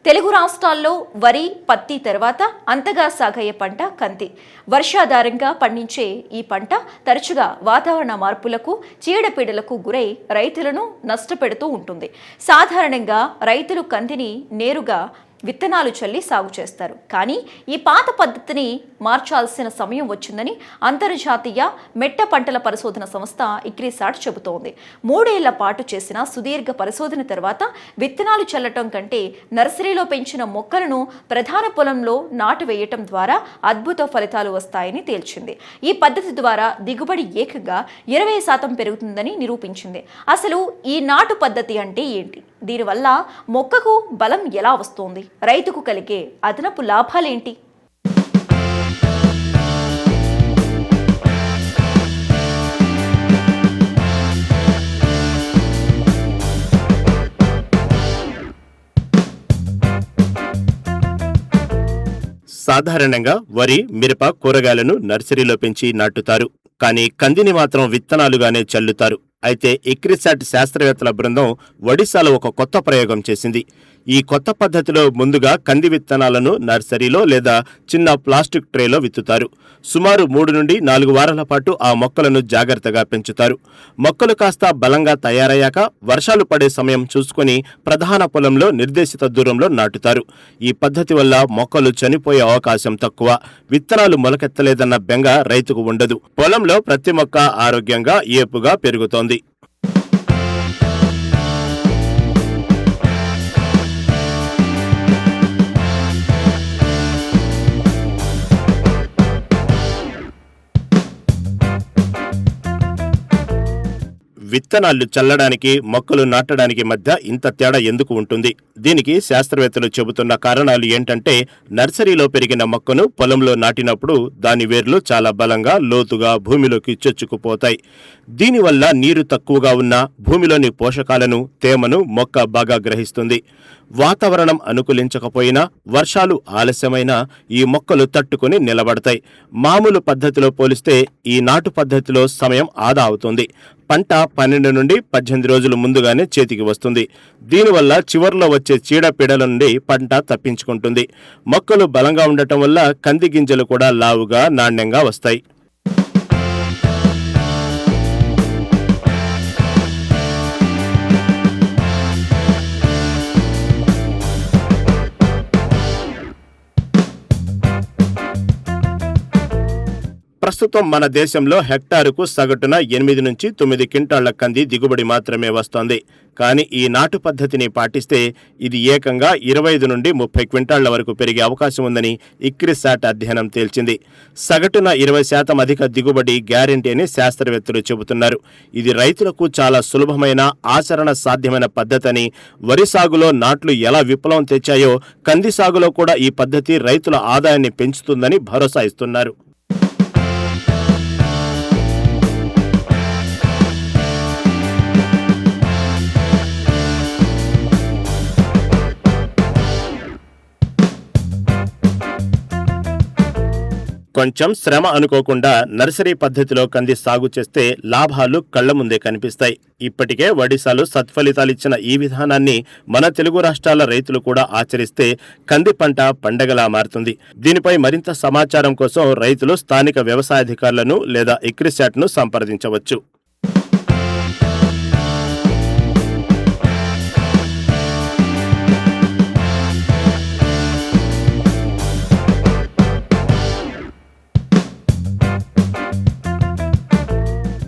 తెలుగు రాష్ట్రాల్లో వరి, పత్తి తర్వాత అంతగా సాగయ్యే పంట కంది. వర్షాధారంగా పండించే ఈ పంట తరచుగా వాతావరణ మార్పులకు, చీడపీడలకు గురై రైతులను నష్టపెడుతూ ఉంటుంది. సాధారణంగా రైతులు కందిని నేరుగా విత్తనాలు చల్లి సాగు చేస్తారు. కానీ ఈ పాత పద్ధతిని మార్చాల్సిన సమయం వచ్చిందని అంతర్జాతీయ మెట్ట పంటల పరిశోధన సంస్థ ఇక్రిసాట్ చెబుతోంది. 3 ఏళ్ల పాటు చేసిన సుదీర్ఘ పరిశోధన తర్వాత విత్తనాలు చల్లటం కంటే నర్సరీలో పెంచిన మొక్కలను ప్రధాన పొలంలో నాటు వేయటం ద్వారా అద్భుత ఫలితాలు వస్తాయని తేల్చింది. ఈ పద్ధతి ద్వారా దిగుబడి ఏకంగా 20% పెరుగుతుందని నిరూపించింది. అసలు ఈ నాటు పద్ధతి అంటే ఏంటి? దీనివల్ల మొక్కకు బలం ఎలా వస్తోంది? రైతుకు కలిగే అదనపు లాభాలేంటి? సాధారణంగా వరి, మిరప, కూరగాయలను నర్సరీలో పెంచి నాటుతారు. కానీ కందిని మాత్రం విత్తనాలుగానే చల్లుతారు. అయితే ఇక్రిసాట్ శాస్త్రవేత్తల బృందం ఒడిశాలో ఒక కొత్త ప్రయోగం చేసింది. ఈ కొత్త పద్ధతిలో ముందుగా కంది విత్తనాలను నర్సరీలో లేదా చిన్న ప్లాస్టిక్ ట్రేలో విత్తుతారు. సుమారు 3 నుండి 4 వారాల పాటు ఆ మొక్కలను జాగ్రత్తగా పెంచుతారు. మొక్కలు కాస్త బలంగా తయారయ్యాక వర్షాలు పడే సమయం చూసుకుని ప్రధాన పొలంలో నిర్దేశిత దూరంలో నాటుతారు. ఈ పద్ధతి వల్ల మొక్కలు చనిపోయే అవకాశం తక్కువ. విత్తనాలు మొలకెత్తలేదన్న బెంగ రైతుకు ఉండదు. పొలంలో ప్రతి మొక్క ఆరోగ్యంగా, ఏపుగా పెరుగుతోంది. విత్తనాలు చల్లడానికి, మొక్కలు నాటడానికి మధ్య ఇంత తేడా ఎందుకు ఉంటుంది? దీనికి శాస్త్రవేత్తలు చెబుతున్న కారణాలు ఏంటంటే, నర్సరీలో పెరిగిన మొక్కను పొలంలో నాటినప్పుడు దాని వేర్లు చాలా బలంగా, లోతుగా భూమిలోకి చొచ్చుకుపోతాయి. దీనివల్ల నీరు తక్కువగా ఉన్న భూమిలోని పోషకాలను, తేమను మొక్క బాగా గ్రహిస్తుంది. వాతావరణం అనుకూలించకపోయినా, వర్షాలు ఆలస్యమైనా ఈ మొక్కలు తట్టుకుని నిలబడతాయి. మామూలు పద్ధతిలో పోలిస్తే ఈ నాటు పద్ధతిలో సమయం ఆదా అవుతుంది. పంట 12 నుండి 18 రోజులు ముందుగానే చేతికి వస్తుంది. దీనివల్ల చివర్లో వచ్చే చీడపీడల నుండి పంట తప్పించుకుంటుంది. మొక్కలు బలంగా ఉండటం వల్ల కంది గింజలు కూడా లావుగా, నాణ్యంగా వస్తాయి. ప్రస్తుతం మన దేశంలో హెక్టారుకు సగటున 8 నుంచి 9 క్వింటాళ్ల కంది దిగుబడి మాత్రమే వస్తోంది. కానీ ఈ నాటు పద్ధతిని పాటిస్తే ఇది ఏకంగా 25 నుండి 30 క్వింటాళ్ల వరకు పెరిగే అవకాశం ఉందని ఇక్రిసాట్ అధ్యయనం తేల్చింది. సగటున 20% అధిక దిగుబడి గ్యారెంటీ అని శాస్త్రవేత్తలు చెబుతున్నారు. ఇది రైతులకు చాలా సులభమైన, ఆచరణ సాధ్యమైన పద్ధతి. వరి సాగులో నాట్లు ఎలా విప్లవం తెచ్చాయో కంది సాగులో కూడా ఈ పద్ధతి రైతుల ఆదాయాన్ని పెంచుతుందని భరోసా ఇస్తున్నారు. కొంచెం శ్రమ అనుకోకుండా నర్సరీ పద్ధతిలో కంది సాగు చేస్తే లాభాలు కళ్ల ముందే కనిపిస్తాయి. ఇప్పటికే ఒడిశాలో సత్ఫలితాలిచ్చిన ఈ విధానాన్ని మన తెలుగు రాష్ట్రాల రైతులు కూడా ఆచరిస్తే కంది పంట పండగలా మారుతుంది. దీనిపై మరింత సమాచారం కోసం రైతులు స్థానిక వ్యవసాయాధికారులను లేదా ఇక్రిసాట్ను సంప్రదించవచ్చు.